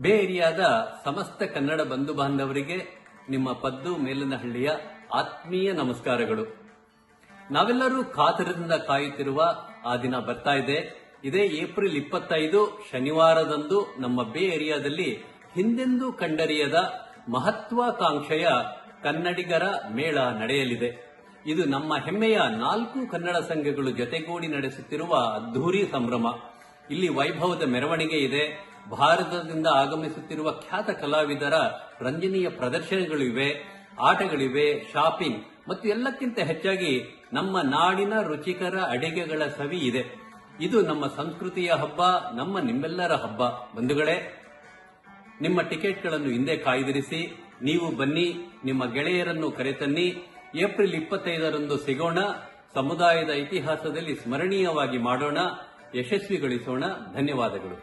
ಬೇ ಏರಿಯಾದ ಸಮಸ್ತ ಕನ್ನಡ ಬಂಧು ಬಾಂಧವರಿಗೆ ನಿಮ್ಮ ಪದ್ದು ಮೇಲನಹಳ್ಳಿಯ ಆತ್ಮೀಯ ನಮಸ್ಕಾರಗಳು. ನಾವೆಲ್ಲರೂ ಕಾತರದಿಂದ ಕಾಯುತ್ತಿರುವ ಆ ದಿನ ಬರ್ತಾ ಇದೆ. ಇದೇ ಏಪ್ರಿಲ್ 25 ಶನಿವಾರದಂದು ನಮ್ಮ ಬೇ ಏರಿಯಾದಲ್ಲಿ ಹಿಂದೆಂದೂ ಕಂಡರಿಯದ ಮಹತ್ವಾಕಾಂಕ್ಷೆಯ ಕನ್ನಡಿಗರ ಮೇಳ ನಡೆಯಲಿದೆ. ಇದು ನಮ್ಮ ಹೆಮ್ಮೆಯ 4 ಕನ್ನಡ ಸಂಘಗಳು ಜೊತೆಗೂಡಿ ನಡೆಸುತ್ತಿರುವ ಅದ್ಧೂರಿ ಸಂಭ್ರಮ. ಇಲ್ಲಿ ವೈಭವದ ಮೆರವಣಿಗೆ ಇದೆ. ಭಾರತದಿಂದ ಆಗಮಿಸುತ್ತಿರುವ ಖ್ಯಾತ ಕಲಾವಿದರ ರಂಜನೀಯ ಪ್ರದರ್ಶನಗಳು ಇವೆ, ಆಟಗಳಿವೆ, ಶಾಪಿಂಗ್ ಮತ್ತು ಎಲ್ಲಕ್ಕಿಂತ ಹೆಚ್ಚಾಗಿ ನಮ್ಮ ನಾಡಿನ ರುಚಿಕರ ಅಡಿಗೆಗಳ ಸವಿ ಇದೆ. ಇದು ನಮ್ಮ ಸಂಸ್ಕೃತಿಯ ಹಬ್ಬ, ನಿಮ್ಮೆಲ್ಲರ ಹಬ್ಬ. ಬಂಧುಗಳೇ, ನಿಮ್ಮ ಟಿಕೆಟ್ಗಳನ್ನು ಹಿಂದೆ ಕಾಯ್ದಿರಿಸಿ. ನೀವು ಬನ್ನಿ, ನಿಮ್ಮ ಗೆಳೆಯರನ್ನು ಕರೆತನ್ನಿ. ಏಪ್ರಿಲ್ 25ರಂದು ಸಿಗೋಣ. ಸಮುದಾಯದ ಇತಿಹಾಸದಲ್ಲಿ ಸ್ಮರಣೀಯವಾಗಿ ಮಾಡೋಣ, ಯಶಸ್ವಿಗೊಳಿಸೋಣ. ಧನ್ಯವಾದಗಳು.